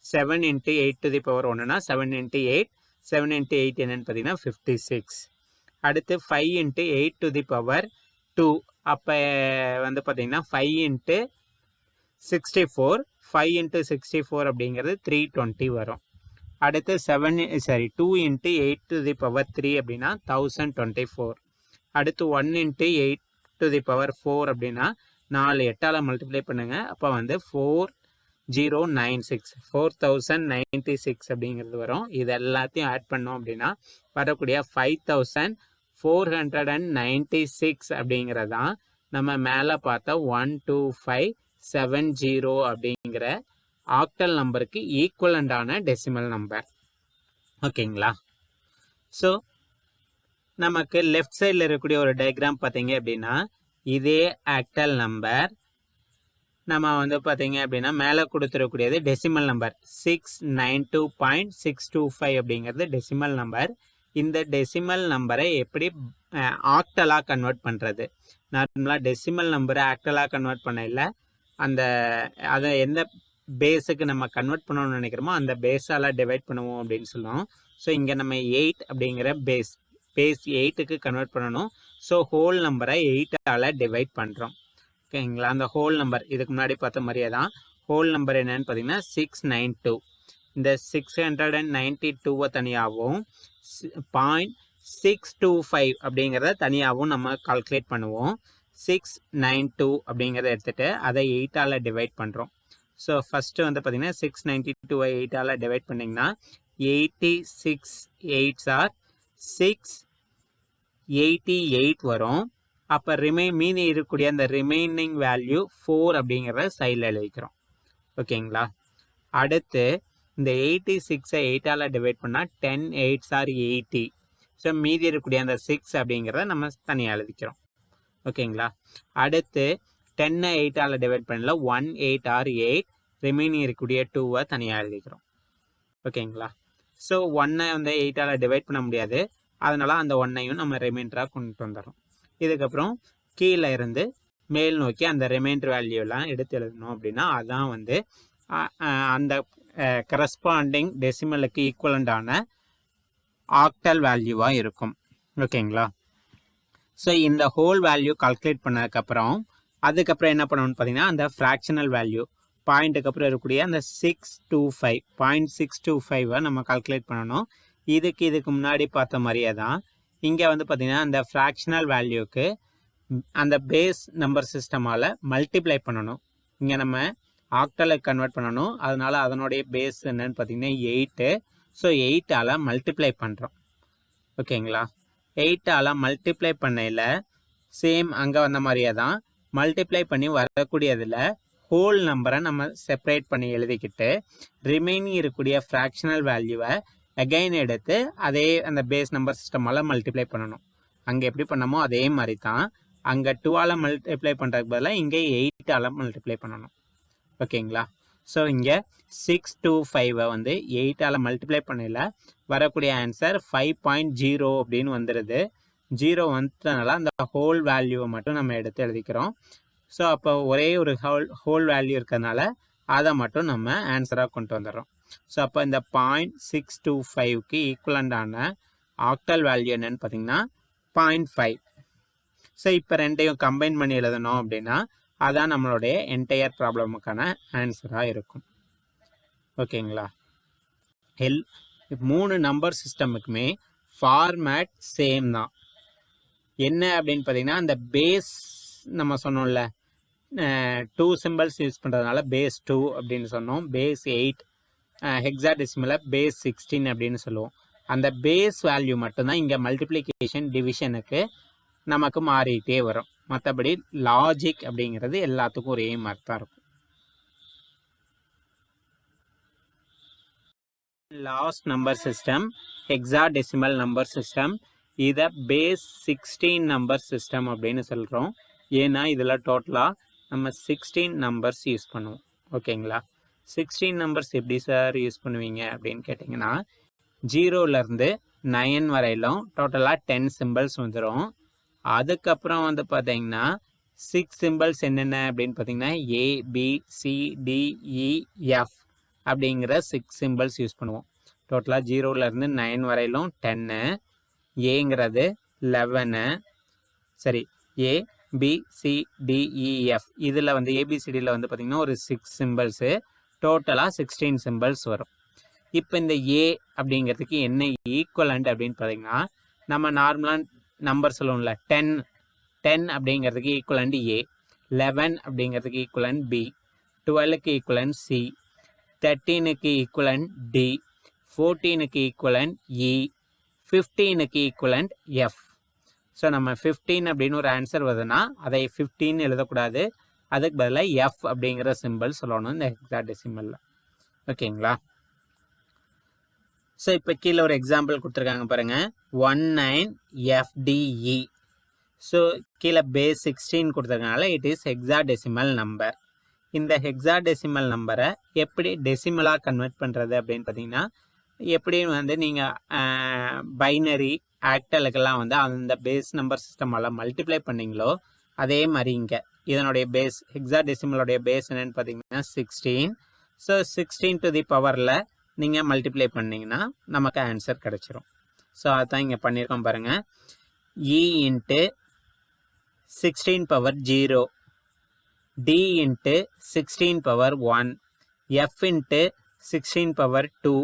7 into 8 to the பவர் 1னா 7 into 8, 7 into 8 என்னன்னு பார்த்தீங்கன்னா 56. அடுத்து 5 into 8 to the பவர் 2, அப்போ பார்த்தீங்கன்னா 5 into 64, 5 into 64 அப்படிங்கிறது 320 வரும். அடுத்து 2 into 8 to the பவர் 3 அப்படின்னா 1024. அடுத்து 1 into 8 to the பவர் 4 அப்படின்னா 4 8ஆல் மல்டிப்ளை பண்ணுங்க. அப்போ 4096, 4096 அப்படிங்கிறது வரும். இது எல்லாத்தையும் ஆட் பண்ணோம் அப்படின்னா வரக்கூடிய 5496 அப்படிங்கிறதான் நம்ம மேலே பார்த்தா 12570 அப்படிங்கிற ஆக்டல் நம்பருக்கு ஈக்குவலண்டான டெசிமல் நம்பர். ஓகேங்களா? ஸோ நமக்கு லெஃப்ட் சைடில் இருக்கக்கூடிய ஒரு டயக்ராம் பார்த்தீங்க அப்படின்னா இதே ஆக்டல் நம்பர் நம்ம பார்த்தீங்க அப்படின்னா மேலே கொடுத்துருக்கூடியது டெசிமல் நம்பர் 692.625 அப்படிங்கிறது டெசிமல் நம்பர். இந்த டெசிமல் நம்பரை எப்படி ஆக்டலாக கன்வெர்ட் பண்ணுறது? நார்மலாக டெசிமல் நம்பரை ஆக்டலாக கன்வெர்ட் பண்ண இல்லை, அதை எந்த பேஸுக்கு நம்ம கன்வெர்ட் பண்ணணும்னு நினைக்கிறோமோ அந்த பேஸால் டிவைட் பண்ணுவோம் அப்படின்னு சொல்லுவோம். ஸோ இங்கே நம்ம 8 அப்படிங்கிற பேஸ் 8க்கு கன்வெர்ட் பண்ணணும். ஸோ ஹோல் நம்பரை 8ஆல் டிவைட் பண்ணுறோம். ஓகேங்களா? அந்த ஹோல் நம்பர் இதுக்கு முன்னாடி பார்த்த மாதிரியே தான். ஹோல் நம்பர் என்னன்னு பார்த்தீங்கன்னா 692. இந்த 692 தனியாகவும் 0.625 அப்படிங்கிறத தனியாகவும் நம்ம கால்குலேட் பண்ணுவோம். 692 அப்படிங்கிறத எடுத்துகிட்டு அதை 8ஆல் டிவைட் பண்ணுறோம். ஸோ ஃபஸ்ட்டு பார்த்தீங்கன்னா 692 8ஆல் டிவைட் பண்ணிங்கன்னா 86 8s are 688 வரும். அப்போ மீதி இருக்கக்கூடிய அந்த ரிமைனிங் வேல்யூ 4 அப்படிங்கிறத சைடில் எழுதிக்கிறோம். ஓகேங்களா? அடுத்து இந்த 86ஐ 8ஆல் டிவைட் பண்ணால் 10 8s are 80. ஸோ மீதி இருக்கக்கூடிய அந்த 6 அப்படிங்கிறத நம்ம தனியாக எழுதிக்கிறோம். ஓகேங்களா? அடுத்து 10ஐ 8ஆல் டிவைட் பண்ணல 1 8 are 8, ரிமைனிங் இருக்கக்கூடிய 2ஐ தனியாக எழுதிக்கிறோம். ஓகேங்களா? ஸோ 1ஐ 8ஆல் டிவைட் பண்ண முடியாது, அதனால அந்த 1ஐயும் நம்ம ரிமைண்டராக கொண்டு வந்துடுறோம். இதுக்கப்புறம் கீழே இருந்து மேல் நோக்கி அந்த ரிமைண்டர் வேல்யூலாம் எடுத்து எழுதணும் அப்படின்னா அதான் வந்து அந்த கரஸ்பாண்டிங் டெசிமலுக்கு ஈக்குவலண்டான ஆக்டல் வேல்யூவாக இருக்கும். ஓகேங்களா? ஸோ இந்த ஹோல் வேல்யூ கால்குலேட் பண்ணதுக்கப்புறம் அதுக்கப்புறம் என்ன பண்ணணும்னு பார்த்தீங்கன்னா அந்த ஃப்ராக்ஷனல் வேல்யூ பாயிண்ட்டுக்கு அப்புறம் இருக்கக்கூடிய அந்த 625 0.625 நம்ம கால்குலேட் பண்ணணும். இதுக்கு முன்னாடி பார்த்த மாதிரியே தான் இங்கே வந்து பார்த்தீங்கன்னா அந்த ஃப்ராக்ஷனல் வேல்யூக்கு அந்த பேஸ் நம்பர் சிஸ்டமால் மல்டிப்ளை பண்ணணும். இங்கே நம்ம ஆக்டலுக்கு கன்வெர்ட் பண்ணணும். அதனால் அதனுடைய பேஸ் என்னன்னு பார்த்தீங்கன்னா 8. ஸோ 8ஆல் மல்டிப்ளை பண்ணுறோம். ஓகேங்களா? 8ஆல் மல்டிப்ளை பண்ணையில் சேம் அங்கே வந்த மாதிரியே தான் மல்டிப்ளை பண்ணி வரக்கூடியதில் ஹோல் நம்பரை நம்ம செப்பரேட் பண்ணி எழுதிக்கிட்டு ரிமைனிங் இருக்கக்கூடிய ஃப்ராக்ஷனல் வேல்யூவை அகைன் எடுத்து அதே அந்த பேஸ் நம்பர் சிஸ்டமால் மல்டிப்ளை பண்ணணும். அங்கே எப்படி பண்ணமோ அதே மாதிரி தான் அங்கே 2ஆல் மல்டிப்ளை பண்ணுறதுக்கு பதிலாக இங்கே 8ஆல் மல்டிப்ளை பண்ணணும். ஓகேங்களா? ஸோ இங்கே 625 வந்து 8ஆல் மல்டிப்ளை பண்ணல வரக்கூடிய ஆன்சர் 5.0 அப்படின்னு வந்துடுது. 0 வந்ததுனால அந்த ஹோல் வேல்யூவை மட்டும் நம்ம எடுத்து எழுதிக்கிறோம். ஸோ அப்போ ஒரே ஒரு ஹோல் வேல்யூ இருக்கிறதுனால அதை மட்டும் நம்ம ஆன்சராக கொண்டு வந்துடுறோம். ஸோ அப்போ இந்த 0.625க்கு ஈக்குவலண்டான ஆக்டல் வேல்யூ என்னன்னு பார்த்தீங்கன்னா 0.5. ஸோ இப்போ ரெண்டையும் கம்பைன் பண்ணி எழுதணும் அப்படின்னா அதான் நம்மளுடைய என்டையர் ப்ராப்ளமுக்கான ஆன்சராக இருக்கும். ஓகேங்களா? 3 நம்பர் சிஸ்டமுக்குமே ஃபார்மேட் சேம் தான். என்ன அப்படின்னு பார்த்தீங்கன்னா அந்த பேஸ் நம்ம சொன்னோம்ல 2 சிம்பிள்ஸ் யூஸ் பண்ணுறதுனால பேஸ் 2 அப்படின்னு சொன்னோம். பேஸ் 8 ஹெக்ஸாடெசிமலை பேஸ் 16 அப்படின்னு சொல்லுவோம். அந்த பேஸ் வேல்யூ மட்டும்தான் இங்கே மல்டிப்ளிகேஷன் டிவிஷனுக்கு நமக்கு மாறிட்டே வரும். மற்றபடி லாஜிக் அப்படிங்கிறது எல்லாத்துக்கும் ஒரே மாதிரி தான் இருக்கும். Last number system hexadecimal number system. இதை பேஸ் 16 நம்பர் சிஸ்டம் அப்படின்னு சொல்கிறோம். ஏன்னா இதில் டோட்டலாக நம்ம 16 நம்பர்ஸ் யூஸ் பண்ணுவோம். ஓகேங்களா? 16 நம்பர்ஸ் எப்படி சார் யூஸ் பண்ணுவீங்க அப்படின்னு கேட்டிங்கன்னா 0லேருந்து 9 வரையிலும் டோட்டலாக 10 சிம்பிள்ஸ் வந்துடும். அதுக்கப்புறம் வந்து பார்த்தீங்கன்னா 6 சிம்பிள்ஸ் என்னென்ன அப்படின்னு பார்த்தீங்கன்னா ABCDEF அப்படிங்கிற 6 சிம்பிள்ஸ் யூஸ் பண்ணுவோம். டோட்டலாக 0லேருந்து 9 வரையிலும் 10, ஏங்கிறது 11, சரி ABCDEF இதில் வந்து ABCDயில் வந்து பார்த்திங்கன்னா ஒரு 6 சிம்பிள்ஸு, டோட்டலாக 16 சிம்பிள்ஸ் வரும். இப்போ இந்த A அப்படிங்கிறதுக்கு என்ன ஈக்குவலண்ட் அப்படின்னு பார்த்தீங்கன்னா நம்ம நார்மலாக நம்பர் சொல்லுவோம்ல 10 அப்படிங்கிறதுக்கு ஈக்குவலண்ட் A, 11 அப்படிங்கிறதுக்கு ஈக்குவலண்ட் B, 12க்கு ஈக்குவலண்ட் C, 13க்கு ஈக்குவலண்ட் D, 14க்கு ஈக்குவலண்ட் E, 15க்கு ஈக்குவலண்ட் F. ஸோ நம்ம 15 அப்படின்னு ஒரு ஆன்சர் வருதுன்னா அதை 15 எழுதக்கூடாது, அதுக்கு பதிலாக F அப்படிங்கிற சிம்பிள் சொல்லணும் இந்த ஹெக்ஸாடெசிமலில். ஓகேங்களா? ஸோ இப்போ கீழே ஒரு எக்ஸாம்பிள் கொடுத்துருக்காங்க பாருங்கள், 19FDE. ஸோ கீழே பேஸ் 16 கொடுத்துருக்கனால இட் இஸ் ஹெக்ஸாடெசிமல் நம்பர். இந்த ஹெக்ஸாடெசிமல் நம்பரை எப்படி டெசிமலாக கன்வெர்ட் பண்ணுறது அப்படின்னு பார்த்தீங்கன்னா எப்படி வந்து நீங்கள் பைனரி ஆக்டலுக்கெல்லாம் வந்து அந்த பேஸ் நம்பர் சிஸ்டமால் மல்டிப்ளை பண்ணிங்களோ அதே மாதிரி இங்கே இதனுடைய பேஸ் ஹெக்ஸாடெசிமலோடைய பேஸ் என்னென்னு பார்த்தீங்கன்னா 16. ஸோ 16 டு தி பவரில் நீங்கள் மல்டிப்ளை பண்ணிங்கன்னா நமக்கு ஆன்சர் கிடச்சிரும். ஸோ அதுதான் இங்கே பண்ணியிருக்கோம் பாருங்கள். E into 16 power 0, D into 16 power 1, F into 16 power 2,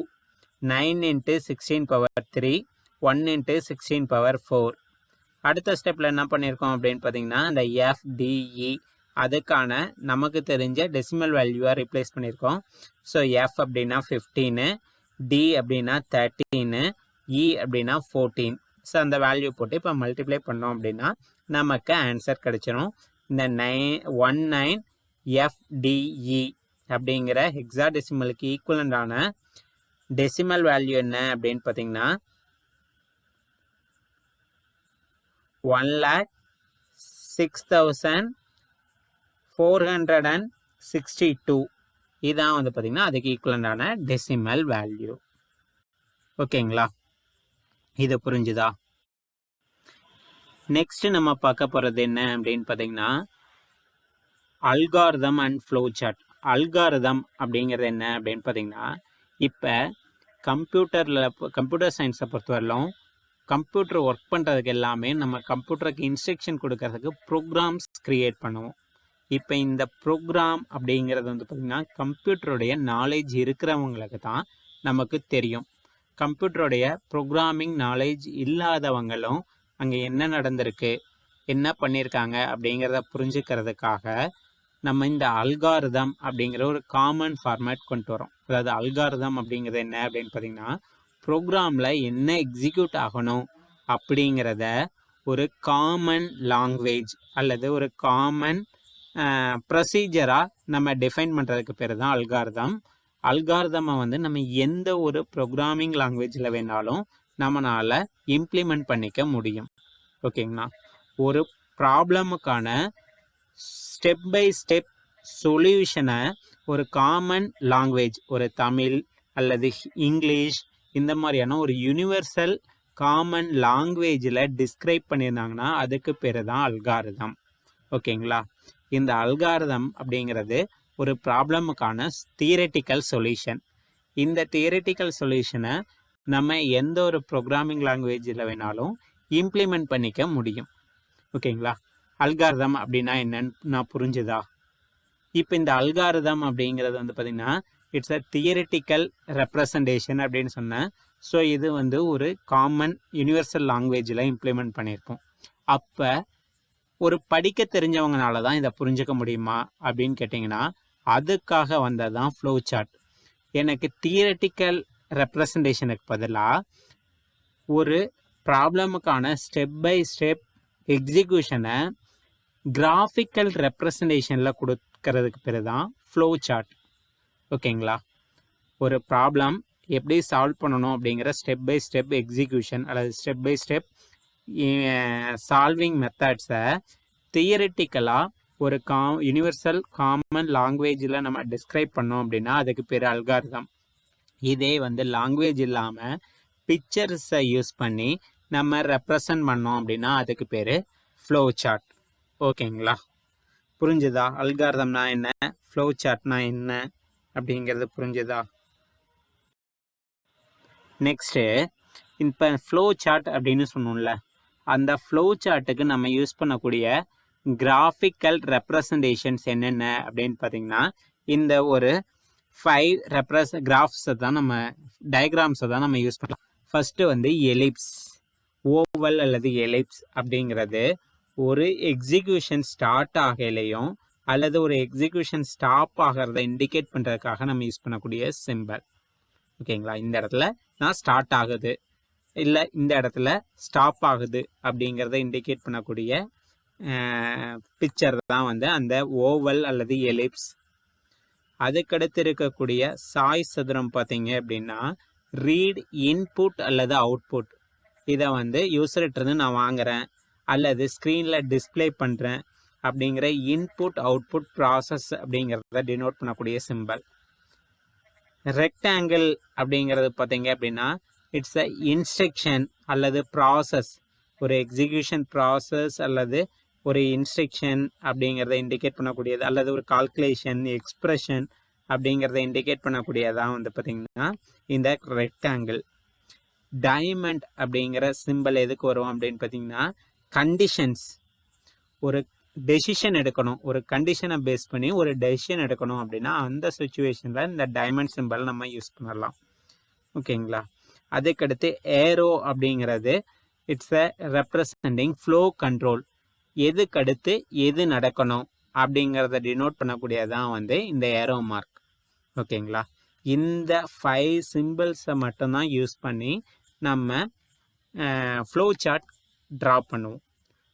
9 into 16 power 3, 1 into 16 power 4. அடுத்த ஸ்டெப்பில் என்ன பண்ணியிருக்கோம் அப்படின்னு பார்த்தீங்கன்னா இந்த FDE அதுக்கான நமக்கு தெரிஞ்ச டெசிமல் வேல்யூவாக ரிப்ளேஸ் பண்ணியிருக்கோம். ஸோ F அப்படின்னா 15, D அப்படின்னா 13, E அப்படின்னா 14. ஸோ அந்த வேல்யூ போட்டு இப்போ மல்டிப்ளை பண்ணோம் அப்படின்னா நமக்கு ஆன்சர் கிடைச்சிரும். இந்த 19FDE அப்படிங்கிற ஹெக்ஸாடெசிமலுக்கு ஈக்குவலண்டான டெசிமல் வேல்யூ என்ன அப்படின்னு பார்த்தீங்கன்னா 1,06,462. இதான் வந்து பார்த்தீங்கன்னா அதுக்கு ஈக்குவலண்டான டெசிமல் வேல்யூ. ஓகேங்களா? இது புரிஞ்சுதா? நெக்ஸ்ட் நம்ம பார்க்க போகிறது என்ன அப்படின்னு பார்த்தீங்கன்னா algorithm and flow chart. Algorithm அப்படிங்கிறது என்ன அப்படின்னு பார்த்தீங்கன்னா, இப்போ கம்ப்யூட்டர் சயின்ஸை பொறுத்தவரையிலும் கம்ப்யூட்டர் ஒர்க் பண்ணுறதுக்கு எல்லாமே நம்ம கம்ப்யூட்டருக்கு இன்ஸ்ட்ரக்ஷன் கொடுக்கறதுக்கு ப்ரோக்ராம்ஸ் க்ரியேட் பண்ணுவோம். இப்போ இந்த ப்ரோக்ராம் அப்படிங்கிறது வந்து பார்த்திங்கன்னா கம்ப்யூட்டருடைய நாலேஜ் இருக்கிறவங்களுக்கு தான் நமக்கு தெரியும். கம்ப்யூட்டருடைய ப்ரோக்ராமிங் நாலேஜ் இல்லாதவங்களும் அங்கே என்ன நடந்திருக்கு, என்ன பண்ணியிருக்காங்க அப்படிங்கிறத புரிஞ்சுக்கிறதுக்காக நம்ம இந்த அல்காரிதம் அப்படிங்கிற ஒரு காமன் ஃபார்மேட் கொண்டு வரோம். அதாவது அல்காரிதம் அப்படிங்கிறது என்ன அப்படின்னு பார்த்தீங்கன்னா, ப்ரோக்ராமில் என்ன எக்ஸிக்யூட் ஆகணும் அப்படிங்கிறத ஒரு காமன் லாங்குவேஜ் அல்லது ஒரு காமன் ப்ரொசீஜராக நம்ம டிஃபைன் பண்ணுறதுக்கு பேர் தான் அல்காரிதம். அல்காரிதமை வந்து நம்ம எந்த ஒரு ப்ரோக்ராமிங் லாங்குவேஜில் வேணாலும் நம்மளால் இம்ப்ளிமெண்ட் பண்ணிக்க முடியும். ஓகேங்களா? ஒரு ப்ராப்ளமுக்கான ஸ்டெப் பை ஸ்டெப் சொல்யூஷனை ஒரு காமன் லாங்குவேஜ், ஒரு தமிழ் அல்லது இங்கிலீஷ், இந்த மாதிரியான ஒரு யூனிவர்சல் காமன் லாங்குவேஜில் டிஸ்கிரைப் பண்ணியிருந்தாங்கன்னா அதுக்கு பேர் தான் அல்காரிதம். ஓகேங்களா? இந்த அல்காரிதம் அப்படிங்கிறது ஒரு ப்ராப்ளமுக்கான தியரிட்டிக்கல் சொல்யூஷன். இந்த தியரிட்டிக்கல் சொல்யூஷனை நம்ம எந்த ஒரு ப்ரோக்ராமிங் லாங்குவேஜில் வேணாலும் இம்ப்ளிமெண்ட் பண்ணிக்க முடியும். ஓகேங்களா? அல்காரிதம் அப்படின்னா என்னன்னு நான் புரிஞ்சுதா? இப்போ இந்த அல்காரிதம் அப்படிங்கிறது வந்து பார்த்திங்கன்னா இட்ஸ் அ தியரிட்டிக்கல் ரெப்ரசன்டேஷன் அப்படின்னு சொன்னேன். ஸோ இது வந்து ஒரு காமன் யூனிவர்சல் லாங்குவேஜில் இம்ப்ளிமெண்ட் பண்ணியிருப்போம். அப்போ ஒரு படிக்க தெரிஞ்சவங்கனால தான் இதை புரிஞ்சுக்க முடியுமா அப்படின்னு கேட்டிங்கன்னா, அதுக்காக வந்தது தான் ஃப்ளோ சார்ட். எனக்கு தியரிட்டிக்கல் ரெப்ரசன்டேஷனுக்கு பதிலாக ஒரு ப்ராப்ளமுக்கான ஸ்டெப் பை ஸ்டெப் எக்ஸிக்யூஷனை கிராஃபிக்கல் ரெப்ரசன்டேஷனில் கொடுக்கறதுக்கு பேர் தான் ஃப்ளோ சார்ட். ஓகேங்களா? ஒரு ப்ராப்ளம் எப்படி சால்வ் பண்ணணும் அப்படிங்கிற ஸ்டெப் பை ஸ்டெப் எக்ஸிக்யூஷன் அல்லது ஸ்டெப் பை ஸ்டெப் சால்விங் மெத்தட்ஸை தியரிட்டிக்கலாக ஒரு யூனிவர்சல் காமன் லாங்குவேஜில் நம்ம டிஸ்கிரைப் பண்ணோம் அப்படின்னா அதுக்கு பேர் அல்காரிதம். இதே வந்து லாங்குவேஜ் இல்லாமல் பிக்சர்ஸை யூஸ் பண்ணி நம்ம ரெப்ரசன்ட் பண்ணோம் அப்படின்னா அதுக்கு பேர் ஃப்ளோ சார்ட். ஓகேங்களா? புரிஞ்சுதா? அல்காரிதம்னா என்ன, ஃப்ளோ சார்ட்னா என்ன அப்படிங்கிறது புரிஞ்சுதா? நெக்ஸ்ட்டு இப்போ ஃப்ளோ சார்ட் அப்படின்னு சொன்னோம்ல, அந்த ஃப்ளோ சார்ட்டுக்கு நம்ம யூஸ் பண்ணக்கூடிய கிராஃபிக்கல் ரெப்ரசன்டேஷன்ஸ் என்னென்ன அப்படின்னு பார்த்தீங்கன்னா, இந்த ஒரு 5 கிராஃப்ஸை தான் நம்ம டயக்ராம்ஸை தான் நம்ம யூஸ் பண்ணலாம். ஃபஸ்ட்டு வந்து எலிப்ஸ், ஓவல் அல்லது எலிப்ஸ் அப்படிங்கிறது ஒரு எக்ஸிக்யூஷன் ஸ்டார்ட் ஆகலையும் அல்லது ஒரு எக்ஸிக்யூஷன் ஸ்டாப் ஆகிறத இண்டிகேட் பண்ணுறதுக்காக நம்ம யூஸ் பண்ணக்கூடிய சிம்பல். ஓகேங்களா? இந்த இடத்துல நான் ஸ்டார்ட் ஆகுது இல்லை இந்த இடத்துல ஸ்டாப் ஆகுது அப்படிங்கிறத இண்டிகேட் பண்ணக்கூடிய பிக்சர் தான் வந்து அந்த ஓவல் அல்லது எலிப்ஸ். அதுக்கடுத்து இருக்கக்கூடிய சாய் சதுரம் பார்த்தீங்க அப்படின்னா ரீட் இன்புட் அல்லது அவுட்புட். இதை வந்து யூசர்கிட்டருந்து நான் வாங்குகிறேன் அல்லது ஸ்க்ரீனில் டிஸ்பிளே பண்ணுறேன் அப்படிங்கிற இன்புட் அவுட்புட் ப்ராசஸ் அப்படிங்கிறத டினோட் பண்ணக்கூடிய சிம்பல். ரெக்டாங்கிள் அப்படிங்கிறது பார்த்தீங்க அப்படின்னா இட்ஸ் அ இன்ஸ்ட்ரக்ஷன் அல்லது ப்ராசஸ், ஒரு எக்ஸிக்யூஷன் ப்ராசஸ் அல்லது ஒரு இன்ஸ்ட்ரக்ஷன் அப்படிங்கிறத இண்டிகேட் பண்ணக்கூடியது அல்லது ஒரு கால்குலேஷன் எக்ஸ்ப்ரெஷன் அப்படிங்கிறத இண்டிகேட் பண்ணக்கூடியதான் வந்து பார்த்திங்கன்னா இந்த ரெக்டாங்கிள். டைமண்ட் அப்படிங்கிற சிம்பிள் எதுக்கு வரும் அப்படின்னு பார்த்தீங்கன்னா கண்டிஷன்ஸ், ஒரு டெசிஷன் எடுக்கணும், ஒரு கண்டிஷனை பேஸ் பண்ணி ஒரு டெசிஷன் எடுக்கணும் அப்படின்னா அந்த சுச்சுவேஷனில் இந்த டைமண்ட் சிம்பிள் நம்ம யூஸ் பண்ணலாம். ஓகேங்களா? அதுக்கடுத்து ஏரோ அப்படிங்கிறது it's a representing flow control, எதுக்கடுத்து எது நடக்கணும் அப்படிங்கிறத டினோட் பண்ணக்கூடியதான் வந்து இந்த ஏரோ மார்க். ஓகேங்களா? இந்த 5 சிம்பிள்ஸை மட்டும்தான் யூஸ் பண்ணி நம்ம ஃப்ளோ சார்ட் ட்ரா பண்ணுவோம்.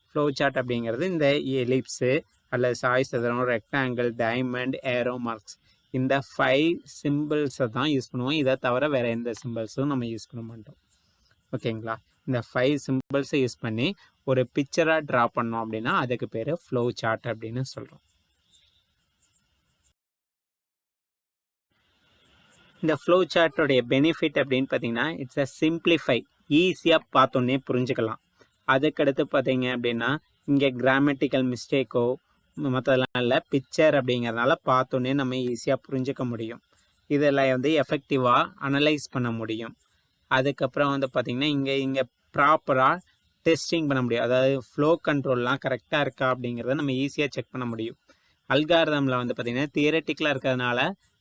ஃப்ளோ சார்ட் அப்படிங்கிறது இந்த எலிப்ஸு அல்லது சாய் சதுரம், ரெக்டாங்கிள், டைமண்ட், ஏரோ மார்க்ஸ், இந்த 5 சிம்பிள்ஸை தான் யூஸ் பண்ணுவோம். இதை தவிர வேறு எந்த சிம்பிள்ஸும் நம்ம யூஸ் பண்ண மாட்டோம். ஓகேங்களா? இந்த 5 சிம்பிள்ஸை யூஸ் பண்ணி ஒரு பிக்சராக ட்ரா பண்ணோம் அப்படின்னா அதுக்கு பேர் ஃப்ளோ சார்ட் அப்படின்னு சொல்கிறோம். இந்த ஃப்ளோ சார்ட்டோடைய பெனிஃபிட் அப்படின்னு பார்த்தீங்கன்னா இட்ஸ் அ சிம்பிளிஃபை, ஈஸியாக பார்த்தோன்னே புரிஞ்சுக்கலாம். அதுக்கடுத்து பார்த்தீங்க அப்படின்னா இங்கே கிராமட்டிக்கல் மிஸ்டேக்கோ மற்றதெல்லாம் இல்லை, பிக்சர் அப்படிங்கிறதுனால பார்த்தோன்னே நம்ம ஈஸியாக புரிஞ்சுக்க முடியும். இதில் வந்து எஃபெக்டிவாக அனலைஸ் பண்ண முடியும். அதுக்கப்புறம் வந்து பார்த்திங்கன்னா இங்கே ப்ராப்பராக டெஸ்டிங் பண்ண முடியும். அதாவது ஃப்ளோ கண்ட்ரோல்லாம் கரெக்டாக இருக்கா அப்படிங்கிறத நம்ம ஈஸியாக செக் பண்ண முடியும். அல்காரிதமில் வந்து பார்த்திங்கன்னா தியரட்டிக்கலாக இருக்கிறதுனால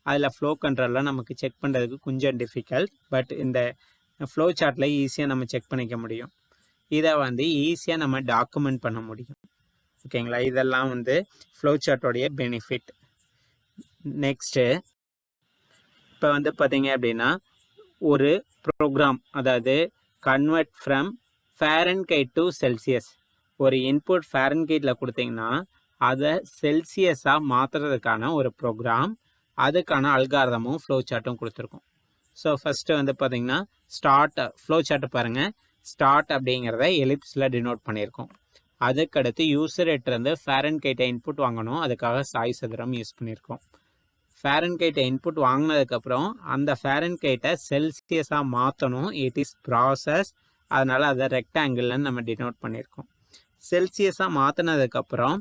அதில் ஃப்ளோ கண்ட்ரோல்லாம் நமக்கு செக் பண்ணுறதுக்கு கொஞ்சம் டிஃபிகல்ட். பட் இந்த ஃப்ளோ சார்ட்டில் ஈஸியாக நம்ம செக் பண்ணிக்க முடியும். இதை வந்து ஈஸியாக நம்ம டாக்குமெண்ட் பண்ண முடியும். ஓகேங்களா, இதெல்லாம் வந்து ஃப்ளோ சார்ட்டோடைய பெனிஃபிட். நெக்ஸ்ட்டு இப்போ வந்து பார்த்தீங்க அப்படின்னா ஒரு ப்ரோக்ராம், அதாவது convert from Fahrenheit to Celsius, ஒரு இன்புட் ஃபாரன்ஹைட்டில் கொடுத்தீங்கன்னா அதை செல்சியஸாக மாற்றுறதுக்கான ஒரு ப்ரோக்ராம், அதுக்கான அல்காரிதமும் ஃப்ளோ சார்ட்டும் கொடுத்துருக்கோம். ஸோ ஃபஸ்ட்டு வந்து பார்த்திங்கன்னா ஸ்டார்ட் ஃப்ளோ சார்ட்டு பாருங்கள். ஸ்டார்ட் அப்படிங்கிறத எலிப்ஸில் டினோட் பண்ணியிருக்கோம். அதுக்கடுத்து யூசர்கிட்டேருந்து ஃபாரன்ஹைட்டை இன்புட் வாங்கணும், அதுக்காக சாய் சதுரம் யூஸ் பண்ணியிருக்கோம். ஃபாரன்ஹைட்டை இன்புட் வாங்கினதுக்கப்புறம் அந்த ஃபாரன்ஹைட்டை செல்சியஸாக மாற்றணும், இட் இஸ் ப்ராசஸ், அதனால் அதை ரெக்டாங்கிள்னு நம்ம டினோட் பண்ணியிருக்கோம். செல்சியஸாக மாற்றினதுக்கப்புறம்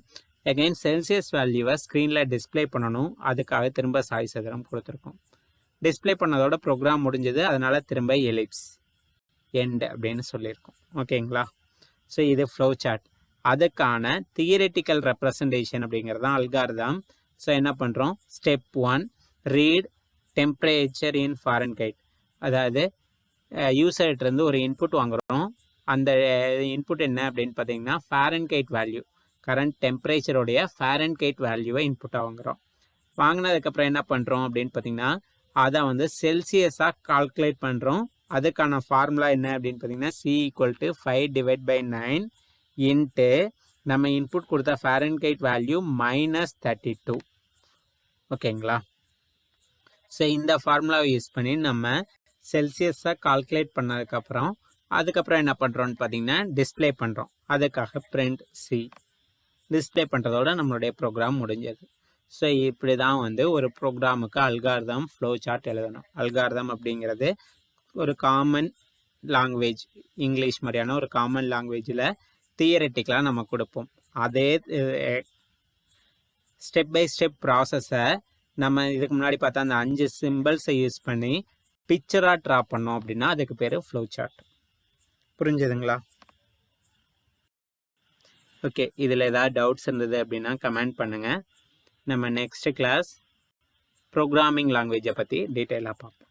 அகைன் செல்சியஸ் வேல்யூவை ஸ்க்ரீனில் டிஸ்பிளே பண்ணணும், அதுக்காக திரும்ப சாய் சதுரம் கொடுத்துருக்கோம். டிஸ்பிளே பண்ணதோட ப்ரோக்ராம் முடிஞ்சது, அதனால் திரும்ப எலிப்ஸ் எண்ட் அப்படின்னு சொல்லியிருக்கோம். ஓகேங்களா, ஸோ இது ஃப்ளோ சார்ட். அதுக்கான தியரிட்டிக்கல் ரெப்ரசன்டேஷன் அப்படிங்கிறது தான் அல்காரிதம். ஸோ என்ன பண்ணுறோம், ஸ்டெப் 1 ரீட் டெம்பரேச்சர் இன் ஃபாரன்ஹைட், அதாவது யூசர்கிட்டேருந்து ஒரு இன்புட் வாங்குகிறோம். அந்த இன்புட் என்ன அப்படின்னு பார்த்தீங்கன்னா ஃபாரன்ஹைட் வேல்யூ, கரண்ட் டெம்பரேச்சருடைய ஃபாரன்ஹைட் வேல்யூவை இன்புட்டாக வாங்குகிறோம். வாங்கினதுக்கப்புறம் என்ன பண்ணுறோம் அப்படின்னு பார்த்தீங்கன்னா அதை வந்து செல்சியஸாக கால்குலேட் பண்ணுறோம். அதுக்கான ஃபார்முலா என்ன அப்படின்னு பார்த்தீங்கன்னா C=5/9 இன்ட்டு நம்ம இன்புட் கொடுத்த ஃபாரன்ஹைட் வேல்யூ -32. ஓகேங்களா, ஸோ இந்த ஃபார்முலாவை யூஸ் பண்ணி நம்ம செல்சியஸாக கால்குலேட் பண்ணதுக்கப்புறம் அதுக்கப்புறம் என்ன பண்ணுறோன்னு பார்த்தீங்கன்னா டிஸ்பிளே பண்ணுறோம். அதுக்காக பிரிண்ட் C. டிஸ்பிளே பண்ணுறதோட நம்மளுடைய ப்ரோக்ராம் முடிஞ்சது. ஸோ இப்படி தான் வந்து ஒரு ப்ரோக்ராமுக்கு அல்காரிதம் ஃப்ளோ சார்ட் எழுதணும். அல்காரிதம் அப்படிங்கிறது ஒரு காமன் லாங்குவேஜ், இங்கிலீஷ் மாதிரியான ஒரு காமன் லாங்குவேஜில் தியரட்டிக்கலாக நம்ம கொடுப்போம். அதே ஸ்டெப் பை ஸ்டெப் ப்ராசஸை நம்ம இதுக்கு முன்னாடி பார்த்தா அந்த 5 சிம்பிள்ஸை யூஸ் பண்ணி பிக்சராக ட்ரா பண்ணோம் அப்படின்னா அதுக்கு பேர் ஃப்ளோ சார்ட். புரிஞ்சுதுங்களா? ஓகே, இதில் ஏதாவது டவுட்ஸ் இருந்தது அப்படின்னா கமெண்ட் பண்ணுங்கள். நம்ம நெக்ஸ்ட் கிளாஸ் ப்ரோக்ராமிங் லாங்குவேஜை பற்றி டீட்டெயிலாக பார்ப்போம்.